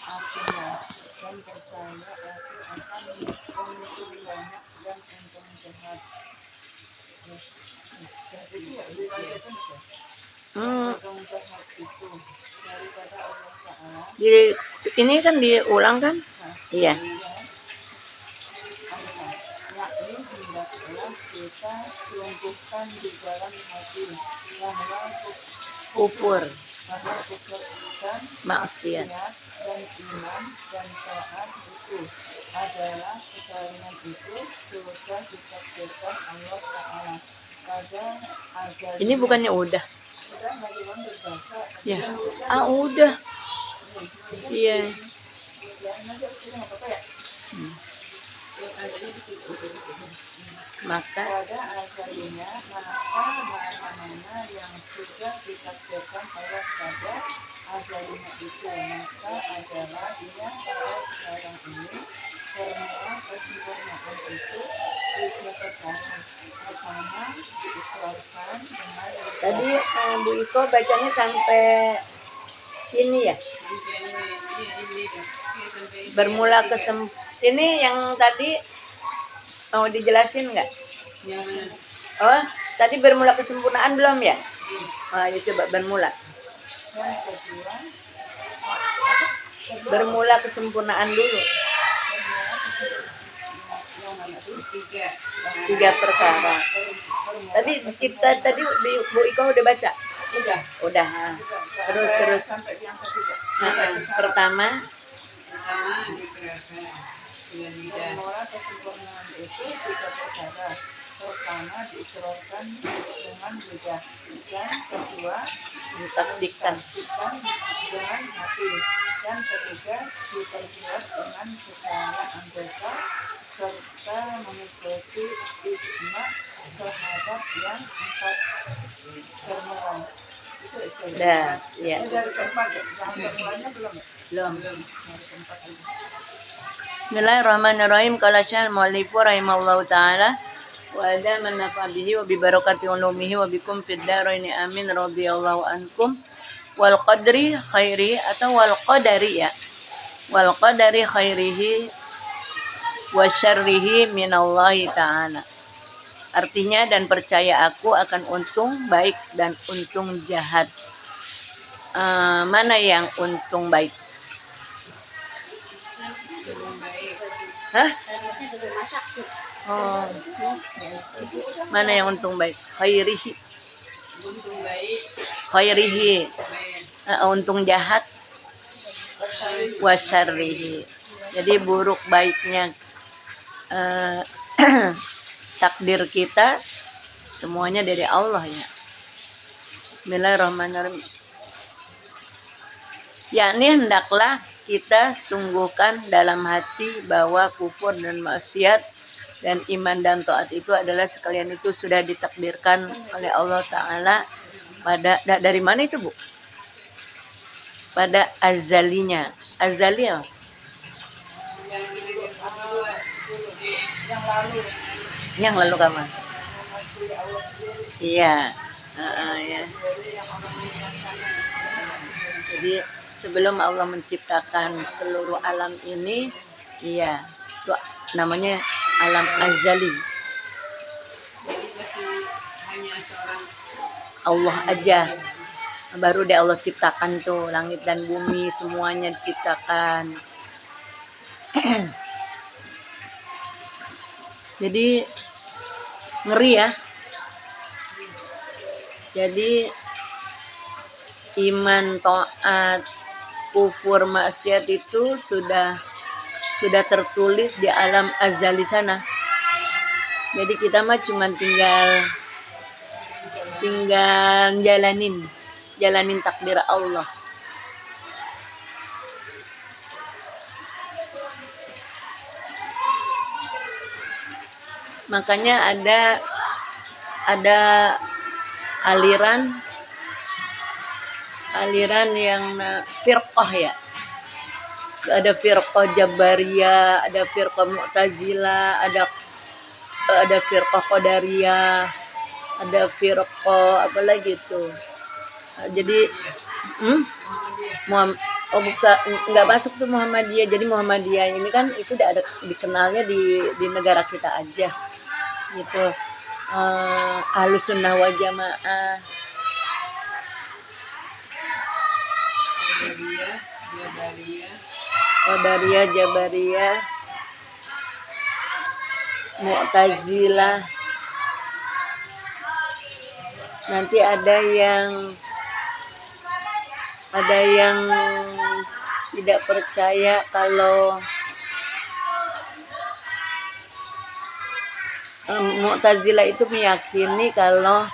akunya dan percaya aku akan untung banyak dan untung jahat. Untung jahat itu daripada Allah Ta'ala. Ini kan diulang kan? Iya. Yakni hendaklah kita sungguhkan di dalam hati bahwa Kufur, dan maksiat. dan iman dan taat itu adalah sekalian itu sudah ditakdirkan Allah Ta'ala pada azal. Ini bukannya udah? Ya. Udah. Iya. Maka pada azalnya mana-mana yang sudah ditakdirkan Allah pada azalnya itu maka adalah dia pada sekarang ini formula kesempurnaan itu dikatakan pertama diikrarkan dengan tadi Bu Iko bacanya sampai ini ya, bermula ini yang tadi mau dijelasin nggak? Oh, tadi bermula kesempurnaan belum ya? Oh, ya coba bermula. yang kedua Bermula kesempurnaan dulu. Tiga perkara. Tadi Bu Iko udah baca? Udah. Terus. Pertama formula kesempurnaan itu tiga perkara. Pertama diikrarkan dengan lidah, dan kedua ditasdikkan dengan hati, dan ketiga diperbuat dengan secara anggota serta mengikuti ijma sahabat yang empat formula. Dah, ya. Dari keempat, formulanya belum. Bismillahirrahmanirrahim. Qala syal mu'allifu rahimallahu ta'ala wa ada man nafa bihi wa bi barakati ulumihi wa bikum fid daraini amin radhiyallahu ankum wal qadri khairi atau wal qadari ya. Wal qadari khairihi wa syarrihi minallahi ta'ala. Artinya dan percaya aku akan untung baik dan untung jahat. Mana yang untung baik? Hah? Oh. Mana yang untung baik? Khairihi. Khairihi. Untung jahat. Wa syarrihi. Jadi buruk baiknya takdir kita semuanya dari Allah ya. Bismillahirrahmanirrahim. Yakni hendaklah kita sungguhkan dalam hati bahwa kufur dan maksiat dan iman dan taat itu adalah sekalian itu sudah ditakdirkan oleh Allah Ta'ala pada dari mana itu Bu? Pada azalinya. Azali apa? Yang lalu kapan? Iya. Ya. Jadi sebelum Allah menciptakan seluruh alam ini, iya, itu namanya alam azali. Allah aja. Baru deh Allah ciptakan tuh langit dan bumi semuanya diciptakan. Jadi ngeri ya. Jadi iman, taat, kufur, maksiat itu sudah tertulis di alam azali sana. Jadi kita mah cuma tinggal jalanin takdir Allah. Makanya ada aliran yang firqah ya. Ada firqah Jabariyah, ada firqah Mu'tazilah, ada firqah Qadariyah, ada firqah apa lagi tuh. Jadi Oh bukan, nggak masuk tuh Muhammadiyah. Jadi Muhammadiyah ini kan itu udah ada dikenalnya di negara kita aja gitu. Ahlus Sunnah wal Jamaah, Jabariyah, Jabariyah, Qadariyah, Jabariyah, Mu'tazilah. Nanti ada yang tidak percaya kalau Mu'tazilah itu meyakini kalau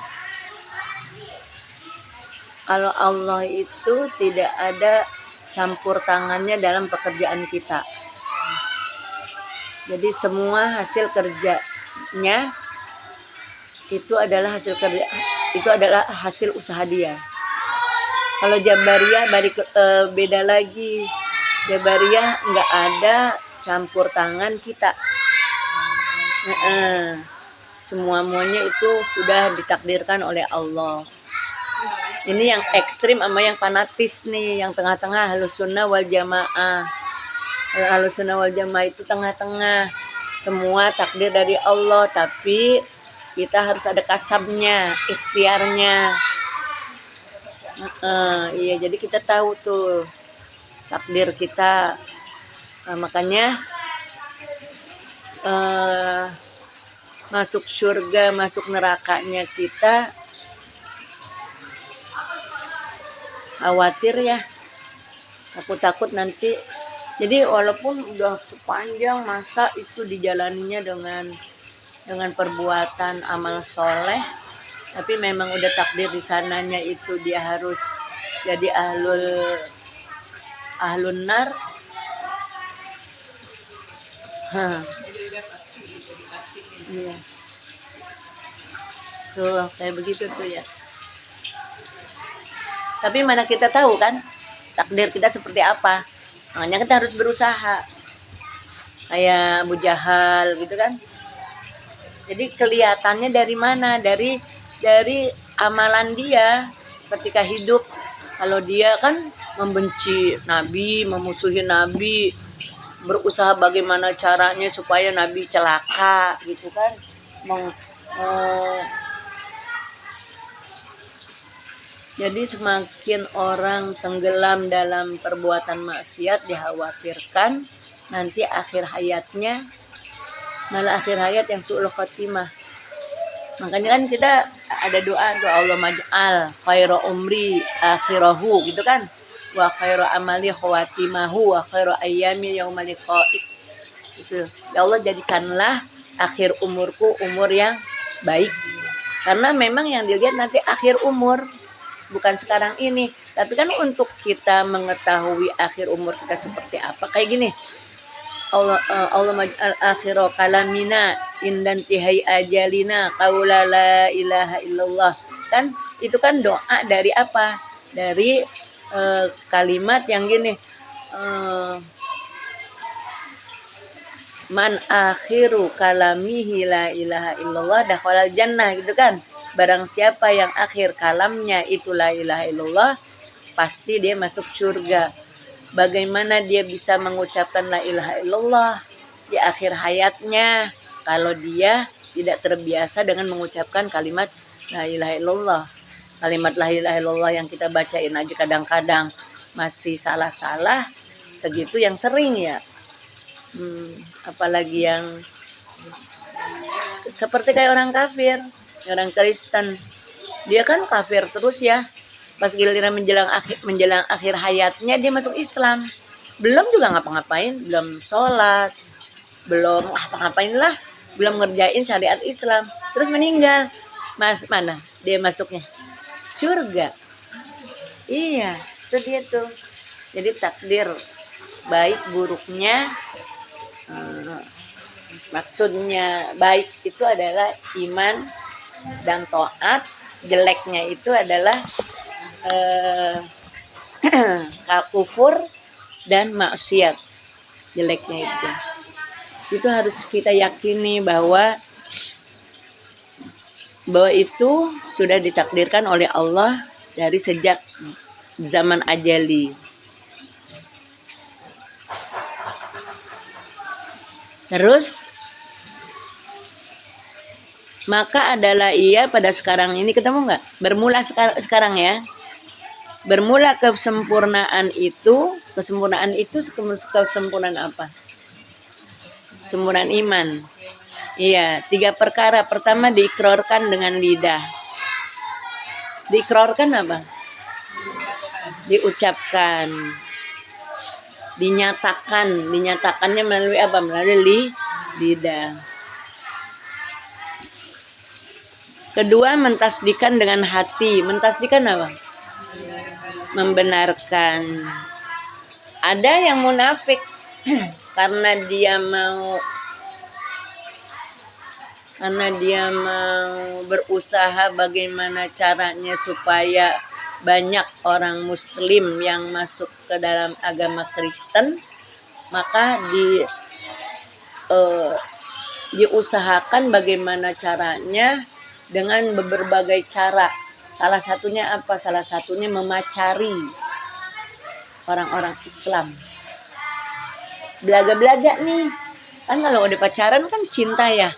Allah itu tidak ada campur tangannya dalam pekerjaan kita. Jadi semua hasil kerjanya itu adalah hasil usaha dia. Kalau Jabariyah beda lagi. Jabariyah nggak ada campur tangan kita. Semuanya itu sudah ditakdirkan oleh Allah. Ini yang ekstrim sama yang fanatis nih, yang tengah-tengah Ahlus Sunnah wal Jamaah. Ahlus Sunnah wal Jamaah itu tengah-tengah. Semua takdir dari Allah, tapi kita harus ada kasabnya, ikhtiarnya. Iya, jadi kita tahu tuh takdir kita. Makanya masuk surga, masuk nerakanya kita khawatir ya. Aku takut nanti. Jadi walaupun udah sepanjang masa itu dijalaninya dengan perbuatan amal soleh, tapi memang udah takdir di sananya itu dia harus jadi ahlun nar. jadi udah pasti gitu, dipastikan. Iya. Tuh kayak begitu tuh ya. Tapi mana kita tahu kan takdir kita seperti apa. Makanya kita harus berusaha. Kayak Abu Jahal gitu kan. Jadi kelihatannya dari mana? Dari amalan dia ketika hidup. Kalau dia kan membenci Nabi, memusuhi Nabi, berusaha bagaimana caranya supaya Nabi celaka gitu kan. Jadi semakin orang tenggelam dalam perbuatan maksiat, dikhawatirkan nanti akhir hayatnya malah akhir hayat yang su'ul khatimah. Makanya kan kita ada doa Allah maj'al khairu umri akhirahu gitu kan. Wa khairu amali khawatimahu wa khairu ayyami yaumal liqa'i. Gitu. Ya Allah, jadikanlah akhir umurku umur yang baik. Karena memang yang dilihat nanti akhir umur, bukan sekarang ini. Tapi kan untuk kita mengetahui akhir umur kita seperti apa, kayak gini. Allah maj'al akhira kalamina indan tihai ajalina qaula la ilaha illallah. Kan itu kan doa dari apa? Dari kalimat yang gini. Man akhiru kalamihi la ilaha illallah dakhalal jannah gitu kan. Barang siapa yang akhir kalamnya itu la ilaha illallah, pasti dia masuk surga. Bagaimana dia bisa mengucapkan la ilaha illallah di akhir hayatnya kalau dia tidak terbiasa dengan mengucapkan kalimat la ilaha illallah. Kalimat la ilaha illallah yang kita bacain aja kadang-kadang masih salah-salah, segitu yang sering ya. Apalagi yang seperti kayak orang kafir, orang Kristen, dia kan kafir terus ya. Pas giliran menjelang akhir hayatnya dia masuk Islam, belum juga ngapa-ngapain, belum sholat, belum apa-ngapain lah, belum ngerjain syariat Islam, terus meninggal. Mana dia masuknya? Surga. Iya, itu dia tuh. Jadi takdir baik buruknya, maksudnya baik itu adalah iman dan taat, jeleknya itu adalah kufur dan maksiat. Jeleknya itu harus kita yakini bahwa itu sudah ditakdirkan oleh Allah dari sejak zaman ajali. Terus maka adalah ia pada sekarang ini, ketemu nggak? Bermula sekarang ya. Bermula kesempurnaan itu kesempurnaan apa? Kesempurnaan iman. Iya, 3 perkara. Pertama diikrarkan dengan lidah. Diikrarkan apa? Diucapkan. Dinyatakannya melalui apa? Melalui lidah. Kedua, mentasdikan dengan hati. Mentasdikan apa? Membenarkan. Ada yang munafik karena dia mau berusaha bagaimana caranya supaya banyak orang muslim yang masuk ke dalam agama Kristen, maka diusahakan bagaimana caranya dengan berbagai cara. Salah satunya apa? Salah satunya memacari orang-orang Islam. Belaga-belaga nih. Kan kalau udah pacaran kan cinta ya.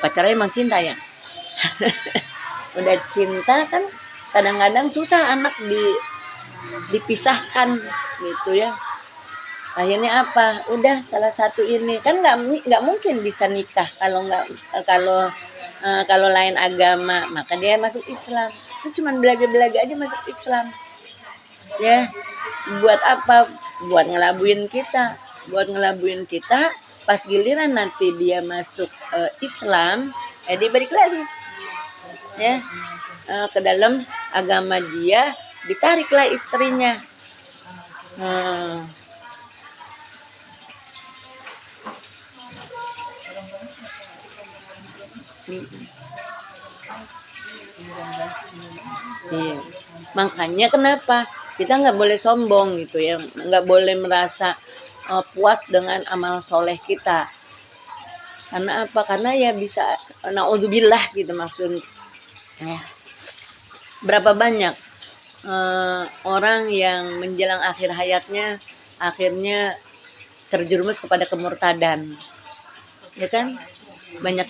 Pacaran emang cinta ya. Udah cinta kan kadang-kadang susah anak dipisahkan gitu ya. Akhirnya apa? Udah salah satu ini kan nggak mungkin bisa nikah kalau lain agama, maka dia masuk Islam. Itu cuma belaga-belaga aja masuk Islam. Ya, buat apa? Buat ngelabuin kita. Pas giliran nanti dia masuk Islam, dia balik lagi. Ya, ke dalam agama dia, ditariklah istrinya. Iya. Makanya kenapa kita nggak boleh sombong gitu ya, nggak boleh merasa puas dengan amal soleh kita. Karena apa? Karena ya bisa naudzubillah gitu maksud. Berapa banyak orang yang menjelang akhir hayatnya akhirnya terjerumus kepada kemurtadan, ya kan? Banyak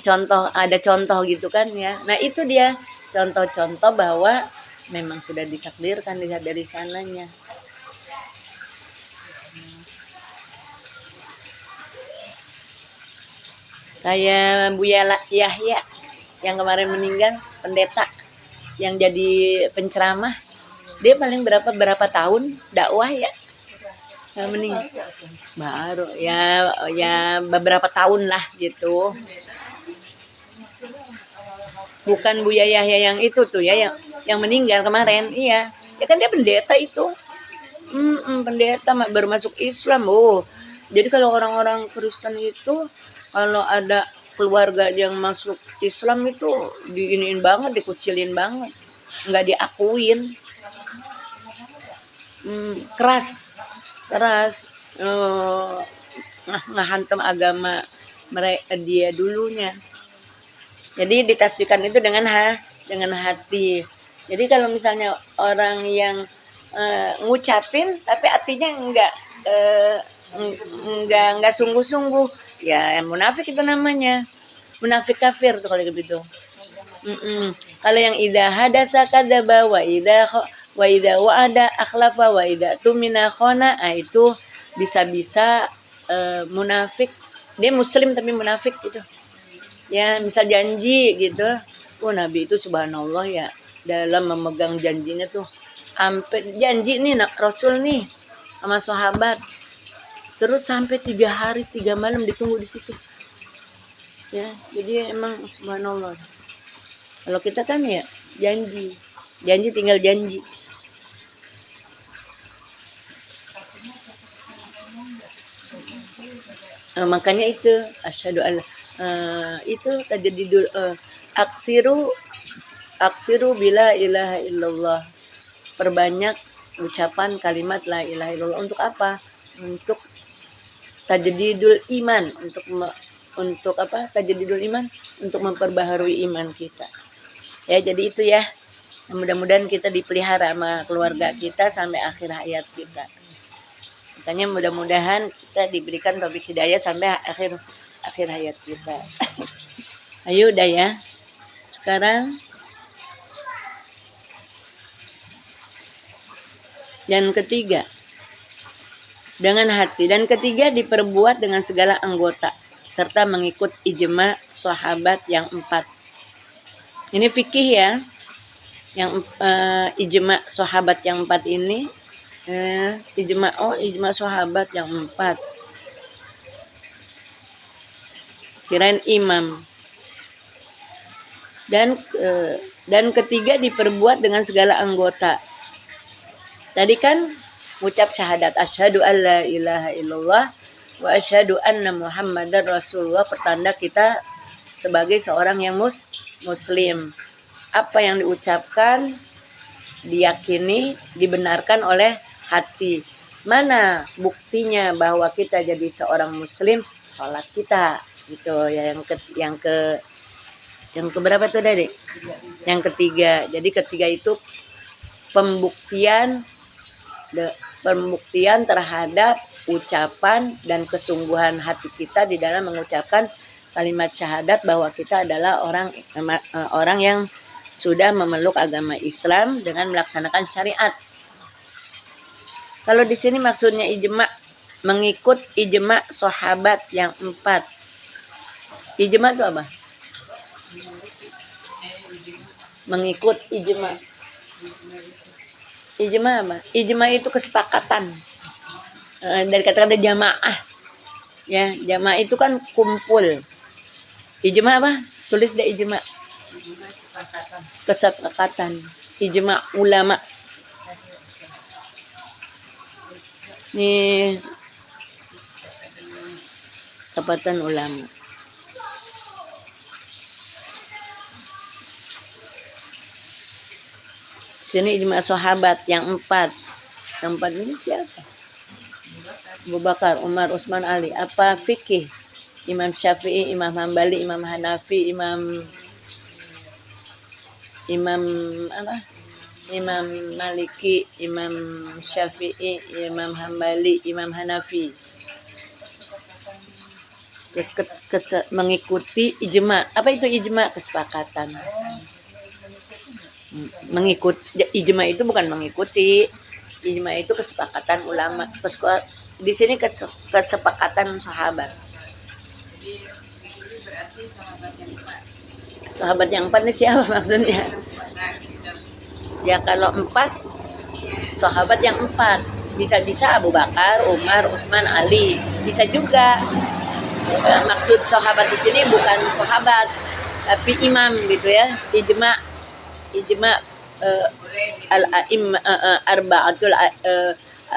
ada contoh gitu kan ya. Nah itu dia contoh-contoh bahwa memang sudah ditakdirkan dilihat dari sananya. Kayak Buya Yahya yang kemarin meninggal, pendeta yang jadi penceramah, dia paling berapa tahun dakwah ya meninggal baru ya beberapa tahun lah gitu. Bukan Buya Yahya yang itu tuh ya yang meninggal kemarin. Iya ya kan dia pendeta itu. Pendeta baru masuk Islam. Jadi kalau orang-orang Kristen itu kalau ada keluarga yang masuk Islam itu diiniin banget, dikucilin banget, nggak diakuin. Keras ngehantem agama mereka dia dulunya. Jadi ditasdikan itu dengan hati. Jadi kalau misalnya orang yang ngucapin tapi artinya enggak sungguh-sungguh, ya munafik itu namanya. Munafik kafir tuh kalau gitu. Kalau yang idza hadasa kadzaba wa idza wa'ada akhlafa wa idza tumina khana, itu bisa-bisa munafik. Dia muslim tapi munafik gitu. Ya, misal janji gitu. Nabi itu subhanallah ya, dalam memegang janjinya tuh sampai janji nih Rasul nih sama sahabat. Terus sampai 3 hari 3 malam ditunggu di situ. Ya, jadi emang subhanallah. Kalau kita kan ya janji tinggal janji. Makanya itu asyhadu alla itu tajdidul aksiru bila ilaha illallah. Perbanyak ucapan kalimat la ilaha illallah. Untuk apa? Untuk tajdidul iman, untuk apa? Tajdidul iman, untuk memperbaharui iman kita. Ya, jadi itu ya. Mudah-mudahan kita dipelihara sama keluarga kita sampai akhir hayat kita. Makanya mudah-mudahan kita diberikan taufik hidayah sampai akhir hayat kita. Ayo udah ya. Sekarang dan ketiga dengan hati, dan ketiga diperbuat dengan segala anggota serta mengikut ijma sahabat yang 4. Ini fikih ya. Yang ijma sahabat yang 4 ini ijma sahabat yang 4. Kirain imam. Dan ketiga diperbuat dengan segala anggota. Tadi kan ucap syahadat asyhadu alla ilaha illallah wa asyhadu anna muhammadar rasulullah, pertanda kita sebagai seorang yang muslim. Apa yang diucapkan diyakini, dibenarkan oleh hati. Mana buktinya bahwa kita jadi seorang muslim? Salat kita gitu ya. Yang keberapa tuh tadi? Yang ketiga. Jadi ketiga itu pembuktian terhadap ucapan dan kesungguhan hati kita di dalam mengucapkan kalimat syahadat bahwa kita adalah orang yang sudah memeluk agama Islam dengan melaksanakan syariat. Kalau di sini maksudnya ijma, mengikut ijma sahabat yang 4. Ijma itu apa? Mengikut ijma. Ijma apa? Ijma itu kesepakatan. Dari kata-kata jamaah. Ya, jamaah itu kan kumpul. Ijma apa? Tulis deh ijma. Kesepakatan. Ijma ulama. Nih kesepakatan ulama. Sini ijma sahabat yang 4. Yang 4 ini siapa? Abu Bakar, Umar, Utsman, Ali. Apa fikih? Imam Syafi'i, Imam Hambali, Imam Hanafi, Imam Maliki, Imam Syafi'i, Imam Hambali, Imam Hanafi. Mengikuti ijma. Apa itu ijma? Kesepakatan. Ijma itu bukan mengikuti. Ijma itu kesepakatan ulama. Di sini kesepakatan sahabat. Sahabat yang 4 ini siapa maksudnya? Ya kalau 4 sahabat yang 4. Bisa-bisa Abu Bakar, Umar, Utsman, Ali. Bisa juga. Maksud sahabat di sini bukan sahabat, tapi imam gitu ya. Ijma arba'atul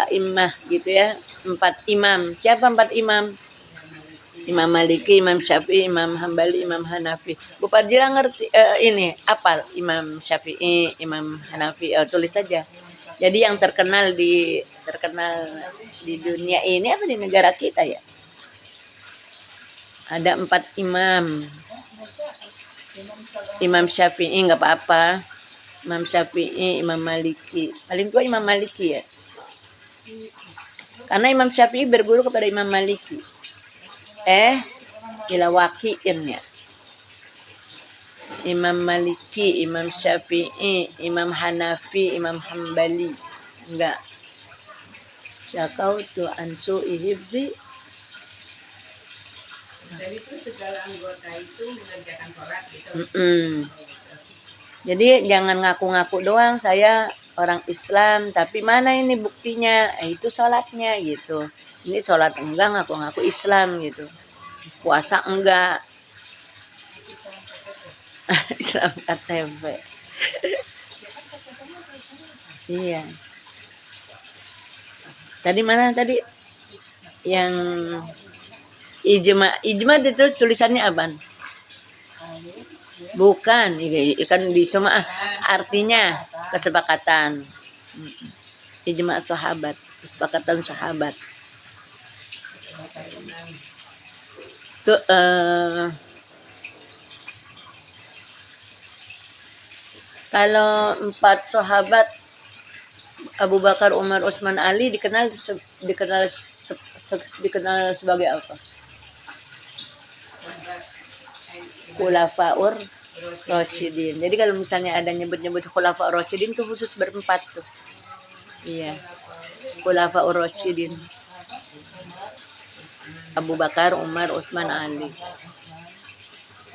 a'immah gitu ya. 4 imam. Siapa 4 imam? Imam Maliki, Imam Syafi'i, Imam Hambali, Imam Hanafi. Bu Fadila ngerti ini apal Imam Syafi'i, Imam Hanafi, tulis saja. Jadi yang terkenal di dunia ini apa di negara kita ya? Ada 4 imam. Imam Syafi'i enggak apa-apa. Imam Syafi'i, Imam Maliki. Paling tua Imam Maliki ya. Karena Imam Syafi'i berguru kepada Imam Maliki. Ila waqi'in ya. Imam Maliki, Imam Syafi'i, Imam Hanafi, Imam Hambali. Enggak. Syakautu an su'i hifzi. Dari itu segala anggota itu mengerjakan sholat gitu. Jadi jangan ngaku-ngaku doang saya orang Islam, tapi mana ini buktinya? Itu sholatnya gitu. Ini sholat enggak, ngaku-ngaku Islam gitu. Puasa enggak. Islam KTP. Iya. Tadi mana tadi? Yang ijma itu tulisannya apa? Bukan, ikan di semua artinya kesepakatan. Ijma sahabat, kesepakatan sahabat. Tuh kalau 4 sahabat Abu Bakar, Umar, Utsman, Ali dikenal sebagai apa? Khulafaur Rasyidin. Jadi kalau misalnya ada nyebut-nyebut Khulafaur Rasyidin tuh khusus berempat tuh. Iya. Khulafaur Rasyidin. Abu Bakar, Umar, Utsman, Ali.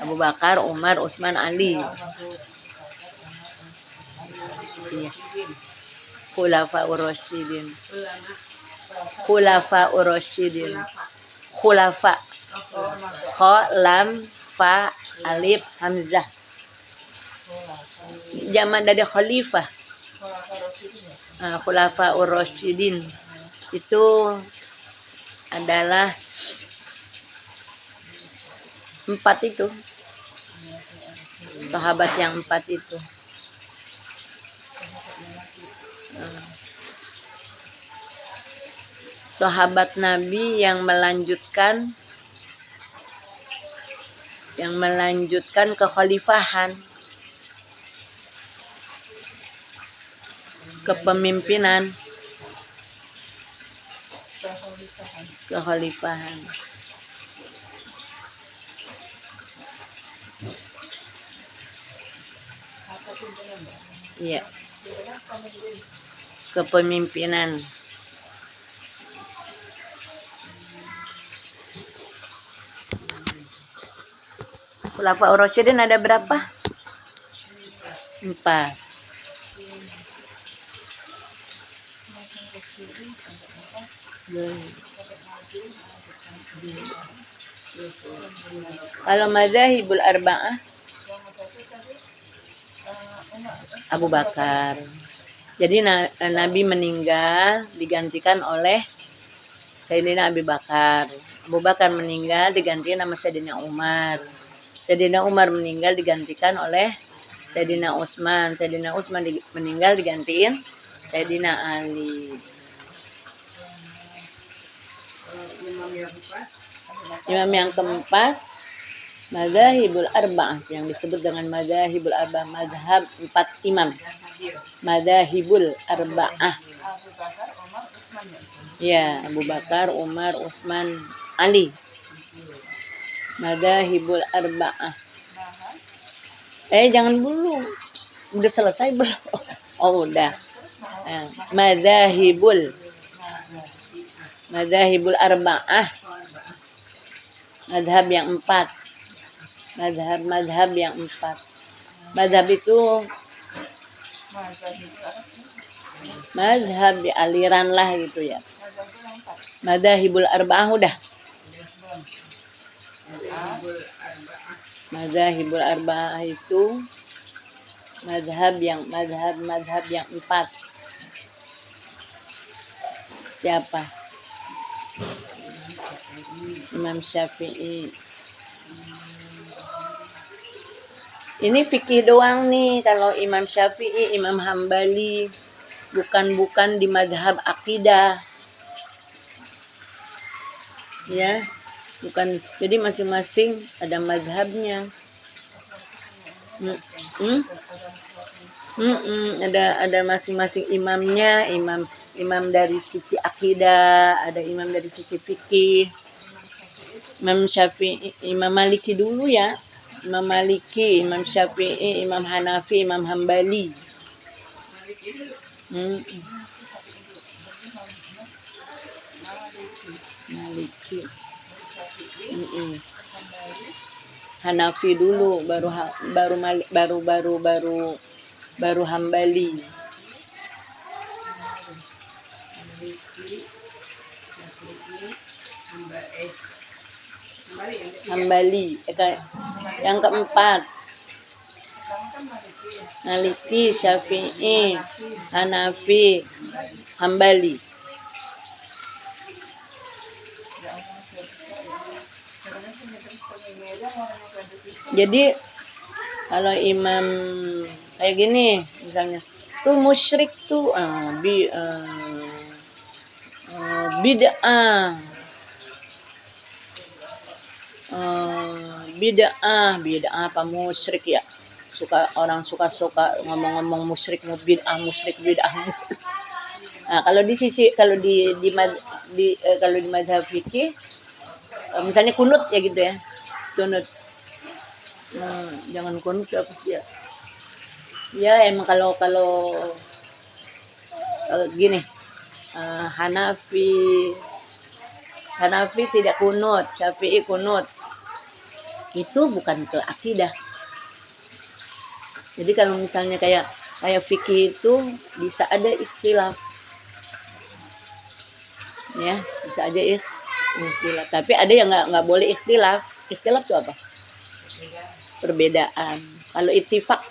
Abu Bakar, Umar, Utsman, Ali. Iya. Khulafaur Rasyidin. Khulafaur Rasyidin. Khulafa. Kha, lam, fa, alif, hamzah. Jamak dari khalifah. Khulafaur Rasyidin itu adalah 4 itu. Sahabat yang 4 itu. Sahabat Nabi yang melanjutkan kekhalifahan, kepemimpinan, kekhalifahan. Iya. Kepemimpinan. Khulafaur Rasyidin ada berapa? 4. Kalau madzhabul arba'ah Abu Bakar. Jadi Nabi meninggal digantikan oleh Sayyidina Abu Bakar. Abu Bakar meninggal digantikan sama Sayyidina Umar. Sayyidina Umar meninggal digantikan oleh Sayyidina Utsman. Sayyidina Utsman meninggal digantiin Sayyidina Ali. Imam yang keempat madzhabul arba'ah yang disebut dengan madzhabul arba'ah, mazhab 4 imam. Madzhabul arba'ah. Ya, Abu Bakar, Umar, Utsman, Ali. Madzhabul arba'ah. Jangan dulu. Udah selesai belum? Oh, udah. Madzhabul arba'ah. Mazhab yang 4. Mazhab yang 4. Mazhab itu mazhab di aliran lah gitu ya. Madzhabul arba'ah udah. Madzhabul arba'ah itu mazhab yang 4. Siapa? Imam Syafi'i. Ini fikih doang nih kalau Imam Syafi'i, Imam Hambali, bukan di mazhab akidah. Ya, bukan. Jadi masing-masing ada mazhabnya. Ada masing-masing imamnya, imam dari sisi akidah, ada imam dari sisi fikih. Imam Syafi'i, Imam Maliki dulu ya. Imam Maliki, Imam Syafi'i, Imam Hanafi, Imam Hambali. Maliki. Hanafi dulu, baru Hambali. Hambali. Yang keempat Maliki, Syafi'i, Hanafi, Hambali. Jadi kalau imam kayak gini misalnya tuh musyrik tuh bid'ah apa musyrik ya, orang suka ngomong musyrik bid'ah Nah, kalau kalau di mazhab fikih misalnya kunut ya gitu ya. Kunut. Jangan kunut apa sih ya? Ya emang kalau kalau gini, Hanafi Hanafi tidak kunut, Syafi'i kunut. Itu bukan ke akidah. Jadi kalau misalnya kayak kayak fikih itu bisa ada ikhtilaf, ya bisa aja ikhtilaf. Tapi ada yang nggak boleh ikhtilaf. Ikhtilaf itu apa? Perbedaan. Kalau ittifaq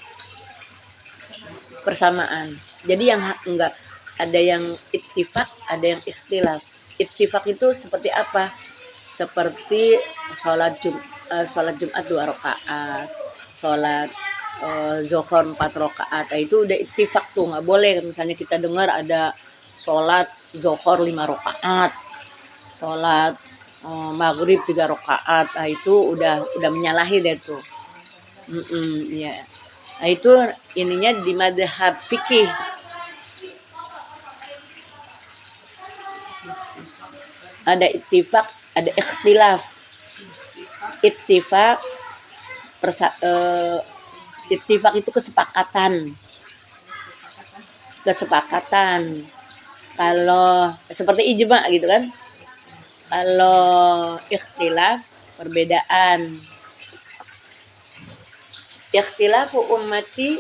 persamaan. Jadi yang enggak ada yang ittifaq, ada yang ikhtilaf. Ittifaq itu seperti apa? Seperti sholat Jumat 2 rakaat, sholat Zuhur 4 rakaat. Nah, itu udah ittifaq tuh, nggak boleh misalnya kita dengar ada sholat Zuhur 5 rakaat, sholat maghrib 3 rakaat. Nah, itu udah menyalahi deh tuh. Ya. Nah, itu ininya di mazhab fikih. Ada ittifaq, ada ikhtilaf. Ittifaq ittifaq itu kesepakatan. Kalau seperti ijma gitu kan. Kalau ikhtilaf perbedaan. Ikhtilafu ummati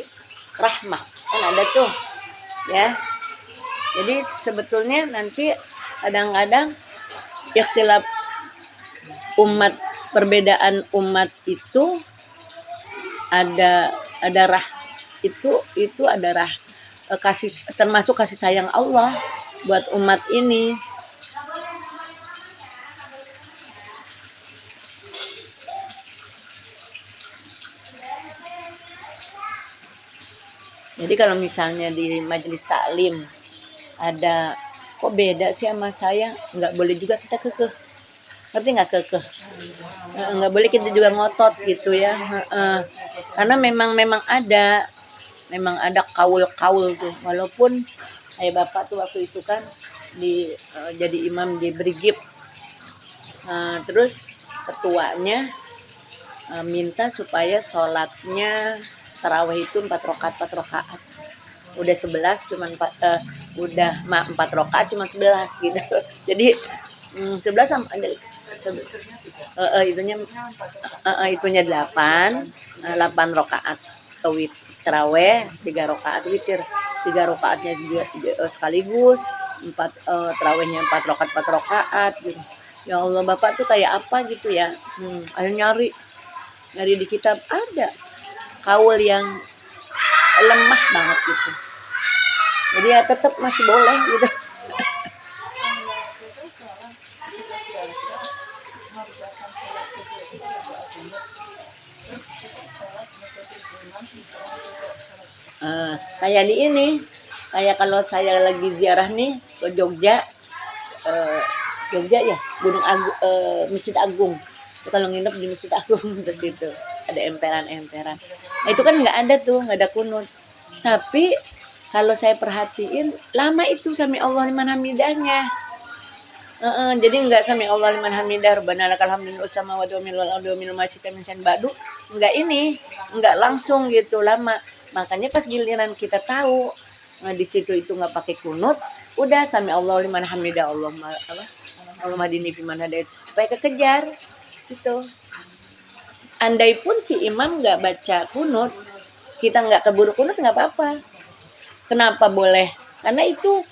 rahmah. Kan ada tuh. Ya. Jadi sebetulnya nanti kadang-kadang ikhtilaf umat, perbedaan umat itu ada itu ada kasih, termasuk kasih sayang Allah buat umat ini. Jadi kalau misalnya di majelis taklim ada kok beda sih sama saya, nggak boleh juga kita kekeh. Ngerti nggak kekeh? Nggak boleh kita juga ngotot gitu ya. Karena memang ada kaul tuh. Walaupun kayak bapak tuh waktu itu kan jadi imam di Brigip. Terus ketuanya minta supaya sholatnya tarawih itu 4 rakaat. Udah 11 cuman 4 rakaat cuma 11 gitu. Jadi 11 sama itunya 8 rakaat tarawih, 3 rakaat witir. 3 rakaatnya juga sekaligus, tarawihnya 4 rakaat gitu. Ya Allah, Bapak tuh kayak apa gitu ya. Ayo nyari di kitab ada kaul yang lemah banget gitu. Jadi ya tetap masih boleh gitu. Kayak di ini, kayak kalau saya lagi ziarah nih ke Jogja, ya, Gunung Agung, Masjid Agung. Itu kalau nginep di Masjid Agung terus itu ada emperan. Nah, itu kan nggak ada kunut. Tapi kalau saya perhatiin lama itu sami Allah liman hamidahnya. Jadi enggak sami Allah liman hamidah rabbana lakal hamdu samawati wal ardi wa minal masyita min san ba'du. Enggak langsung gitu, lama. Makanya pas giliran kita tahu di situ itu enggak pakai kunut, udah sami Allah liman hamidah, Allahumma hadini fiman hadait, supaya kekejar gitu. Andai pun si imam enggak baca kunut, kita enggak keburu kunut enggak apa-apa. Kenapa boleh? Karena itu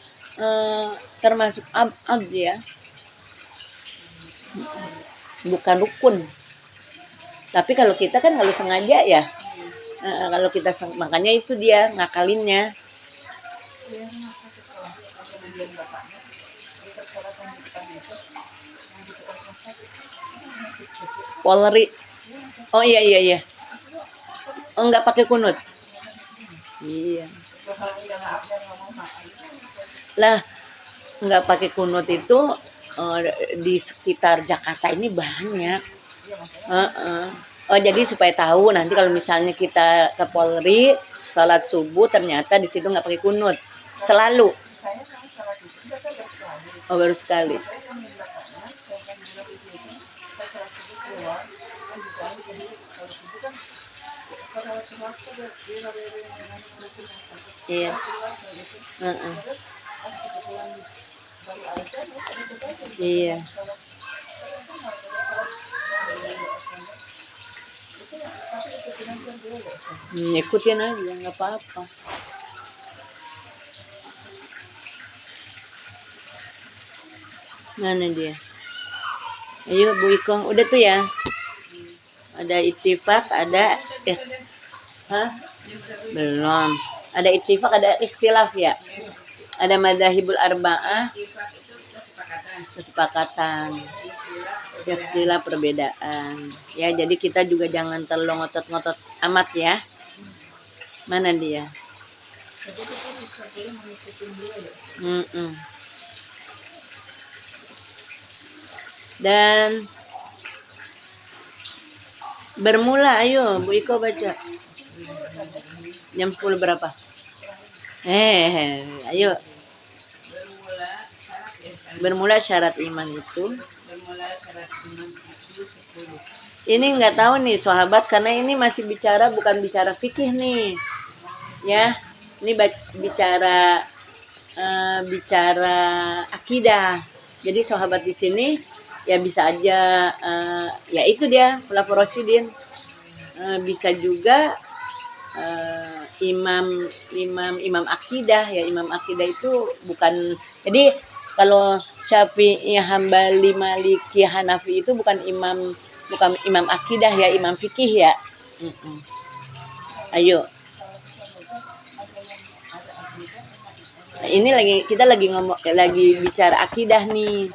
termasuk abd ya. Bukan rukun. Tapi kalau kita kan kalau sengaja ya. Kalau kita makanya itu dia ngakalinnya. Polri. Oh iya. Oh, enggak pakai kunut. Iya. Lah, enggak pakai kunut itu di sekitar Jakarta ini banyak. Oh, jadi supaya tahu nanti kalau misalnya kita ke Polri sholat subuh ternyata di situ nggak pakai kunut selalu. Oh, baru sekali. Saya ini belakangnya, sedangkan bulan itu saya telah tidur keluar, kan dicari jadi kalau tidur kan kalau keluar tuh dia lari dengan rutin sakit. Iya. Saya keluar saya gitu. Heeh. Terus pas kita pulang baru aja, terus ada kita jadi Iya. salat. Kadang kan nggak ada salat dari apa itu, tapi ikutin aja dulu ya. Ikutin aja, nggak apa-apa. Mana dia? Ayo Bu Iko, udah tuh ya. Ada ittifaq, ada hah? Belum. Ada ittifaq, ada ikhtilaf ya. Ada madzhabul arba'ah, kesepakatan. Ikhtilaf perbedaan. Ya, jadi kita juga jangan terlalu ngotot-ngotot amat ya. Mana dia? Jadi kita bisa boleh mengikuti dulu ya. Dan bermula, ayo Bu Iko baca. Jam 10 berapa? Ayo. Bermula syarat iman itu. Ini nggak tahu nih sahabat, karena ini masih bicara, bukan bicara fikih nih. Ya, ini bicara bicara akidah. Jadi sahabat di sini ya bisa aja ya itu dia khulafur rasyidin. Bisa juga imam akidah ya. Imam akidah itu bukan, jadi kalau Syafi'i, Hambali, Maliki, Hanafi itu bukan imam akidah ya, imam fikih ya. Ayo. Nah, ini kita lagi bicara akidah nih.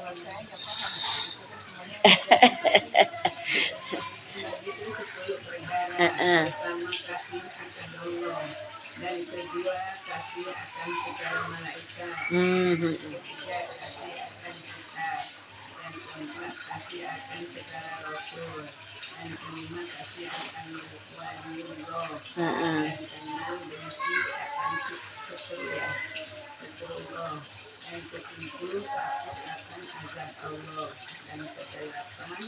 Pertama, kasih akan Allah, dan kedua kasih akan segala malaikat, ketiga kasih akan kitab, dan keempat kasih akan segala rasul, dan kelima kasih akan waliullah, dan keenam benci akan seterullah, dan ketujuh takut akan azab Allah, dan kedelapan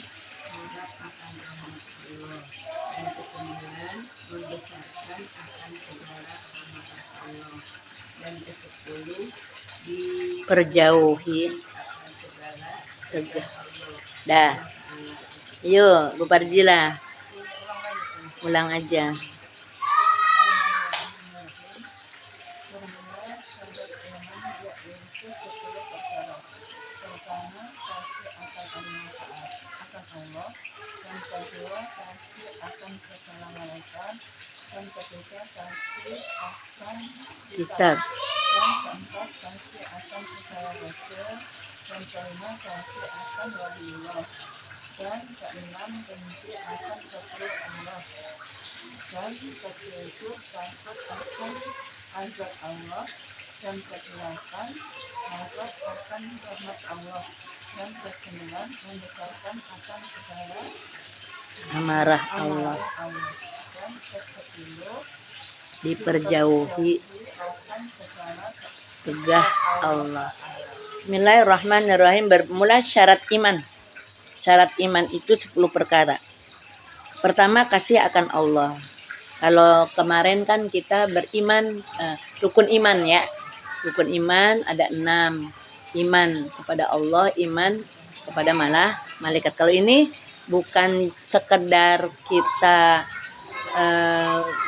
harap akan rahmat Allah, dan kesembilan membesarkan akan segala amarah Allah, dan kesepuluh perjauhi akan segala tegah. Allah. Dah. Yuk, Bu Parjila. Ulang aja. Pertama, kasih akan Allah, yang kedua kasih akan segala malaikat, yang ketiga kasih akan Kitab. yang keempat kasih akan segala rasul, yang kelima kasih akan waliullah, dan keenam benci akan seteru Allah, dan ketujuh takut akan azab Allah, dan kedelapan harap akan rahmat Allah, dan kesembilan membesarkan akan segala Amarah Allah. dan kesepuluh Diperjauhi akan segala tegah Allah. Bismillahirrahmanirrahim. Bermula syarat iman. Syarat iman itu 10 perkara. Pertama, kasih akan Allah. Kalau kemarin kan kita beriman, rukun iman ya. Rukun iman ada 6. Iman kepada Allah, iman kepada malaikat. Kalau ini bukan sekedar kita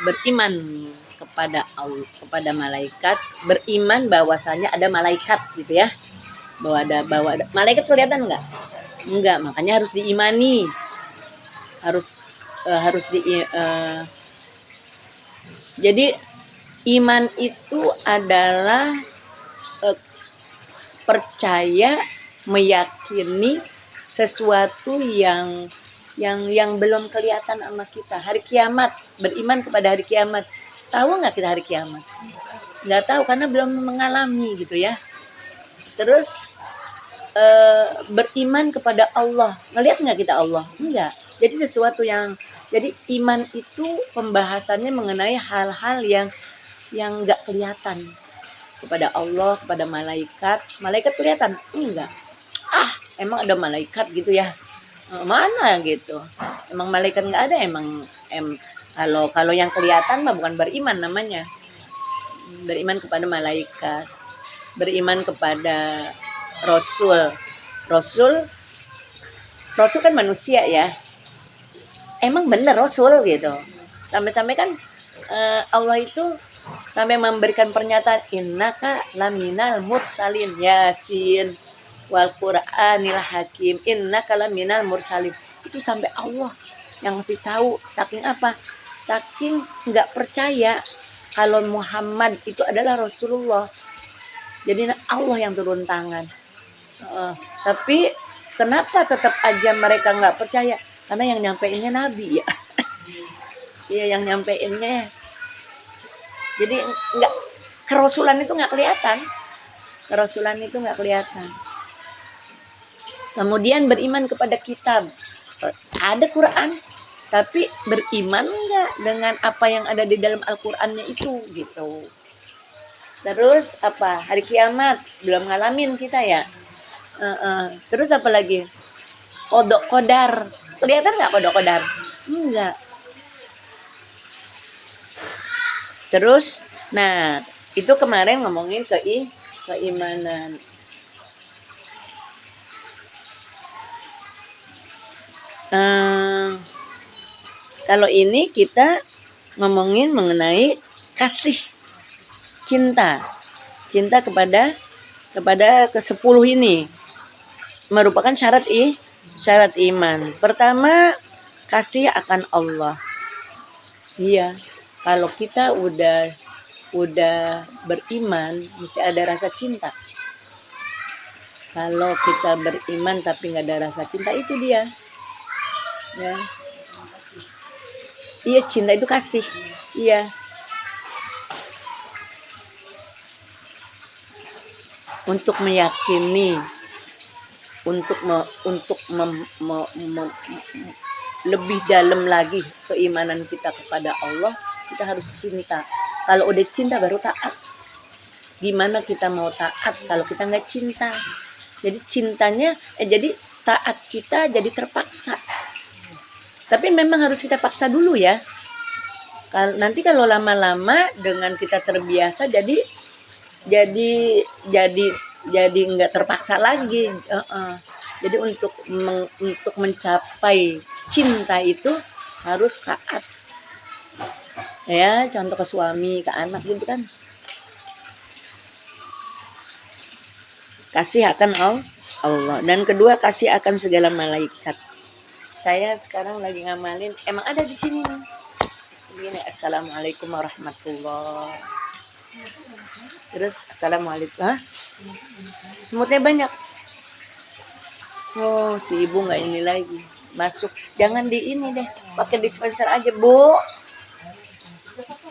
beriman kepada Allah, kepada malaikat, beriman bahwasanya ada malaikat gitu ya. Bahwa ada malaikat kelihatan enggak? Enggak, makanya harus diimani. Jadi iman itu adalah percaya, meyakini sesuatu yang belum kelihatan sama kita. Hari kiamat, beriman kepada hari kiamat. Tahu nggak kita hari kiamat? Nggak tahu karena belum mengalami gitu ya. Terus beriman kepada Allah. Ngelihat nggak kita Allah? Enggak. Jadi sesuatu jadi iman itu pembahasannya mengenai hal-hal yang nggak kelihatan. kepada Allah, kepada malaikat. Malaikat kelihatan? Enggak. Emang ada malaikat gitu ya? Mana gitu? Emang malaikat nggak ada? Kalau yang kelihatan mah bukan beriman namanya. Beriman kepada malaikat, beriman kepada Rasul. Rasul kan manusia ya. Emang bener Rasul gitu. Sampai-sampai kan Allah itu sampai memberikan pernyataan innaka laminal mursalin Yasin wal Qur'anil Hakim innaka laminal mursalin. Itu sampai Allah yang ngasih tahu. Saking apa? Saking nggak percaya kalau Muhammad itu adalah Rasulullah. Jadi Allah yang turun tangan. Tapi kenapa tetap aja mereka nggak percaya? Karena yang nyampeinnya Nabi ya. Iya, yang nyampeinnya. Jadi nggak, kerasulan itu nggak kelihatan. Kerasulan itu nggak kelihatan. Kemudian beriman kepada kitab. Ada Quran, tapi beriman nggak dengan apa yang ada di dalam Al-Qur'annya itu gitu. Terus apa? Hari kiamat belum ngalamin kita ya. Terus apa lagi? Kodok kodar. Kelihatan nggak kodok kodar? Enggak. Terus, nah itu kemarin ngomongin keimanan. Kalau ini kita ngomongin mengenai kasih, cinta kepada ke-10 ini merupakan syarat iman. Pertama, kasih akan Allah. Iya, kalau kita udah beriman mesti ada rasa cinta. Kalau kita beriman tapi nggak ada rasa cinta, itu dia ya. Iya, cinta itu kasih. Iya, untuk meyakini, untuk lebih dalam lagi keimanan kita kepada Allah, kita harus cinta. Kalau udah cinta baru taat. Gimana kita mau taat kalau kita nggak cinta? Jadi cintanya, jadi taat kita jadi terpaksa. Tapi memang harus kita paksa dulu ya. Nanti kalau lama-lama dengan kita terbiasa, jadi nggak terpaksa lagi. Jadi untuk mencapai cinta itu harus taat. Ya, contoh ke suami, ke anak gitu kan. Kasih akan Allah. Dan kedua, kasih akan segala malaikat. Saya sekarang lagi ngamalin, emang ada di sini. Begini, assalamualaikum warahmatullahi. Terus assalamualaikum. Semutnya banyak. Oh, si ibu nggak ini lagi. Masuk, jangan di ini deh. Pakai dispenser aja, Bu.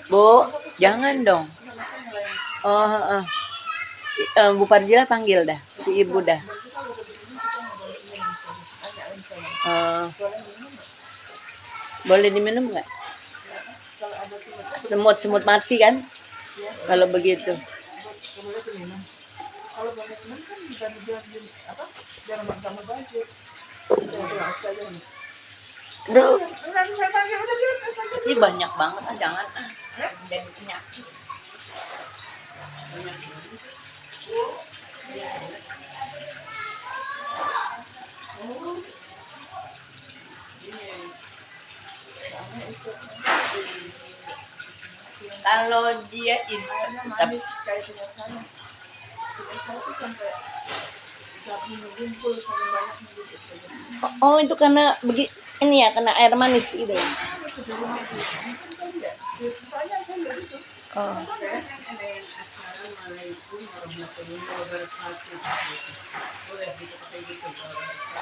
Bu, jangan dong. Bu Parjila panggil dah, si ibu dah. Boleh diminum nggak? Semut mati kan? Kalau begitu. Duh. Ini banyak banget, jangan dan penyakit. Kalau dia itu manis kayak punya saya. Oh, itu karena ini ya, kena air manis gitu. Oh.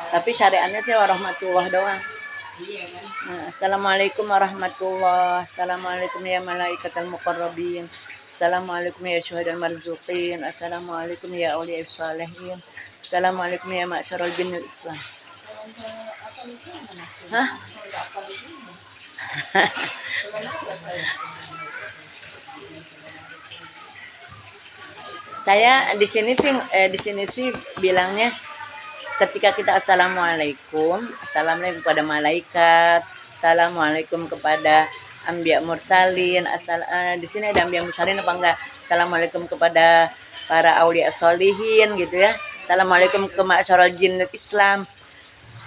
Tapi syariatnya sih warahmatullah doang. Assalamualaikum warahmatullah. Assalamualaikum ya malaikatul muqarrabin. Assalamualaikum ya syuhadal marzuqin. Assalamualaikum ya awliya salihin. Assalamualaikum ya ma'syarul jinil islam. Hah? Saya di sini sih bilangnya ketika kita assalamualaikum kepada malaikat, assalamualaikum kepada anbiya mursalin, di sini ada anbiya mursalin apa enggak? Assalamualaikum kepada para aulia solihin gitu ya. Assalamualaikum ke ma'syarul jinnil Islam.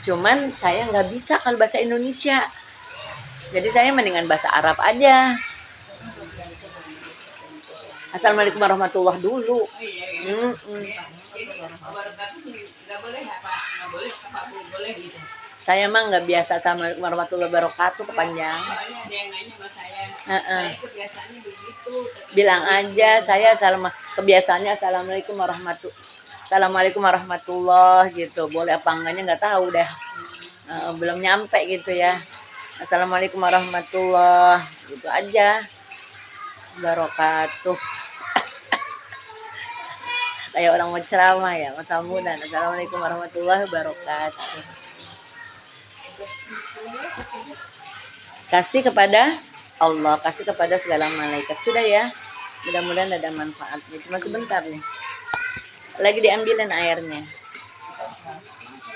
Cuman saya nggak bisa kalau bahasa Indonesia. Jadi saya mendingan bahasa Arab aja. Assalamualaikum warahmatullahi dulu. Oh iya, iya. Jadi wabarakatuh nggak boleh apa? Nggak boleh apa boleh gitu. Saya mah nggak biasa Assalamualaikum warahmatullahi wabarakatuh kepanjang. Soalnya ada yang nanya sama saya. Heeh. Saya kebiasaannya begitu. Bilang aja saya kebiasaannya Assalamualaikum warahmatullahi gitu. Boleh apa enggaknya nggak tahu dah. Belum nyampe gitu ya. Assalamualaikum warahmatullahi gitu aja. Wabarakatuh. Kayak orang mau ceramah ya, mau sambutan. Assalamualaikum warahmatullahi wabarakatuh. Kasih kepada Allah, kasih kepada segala malaikat. Sudah ya. Mudah-mudahan ada manfaatnya. Cuma sebentar nih. Lagi diambilin airnya.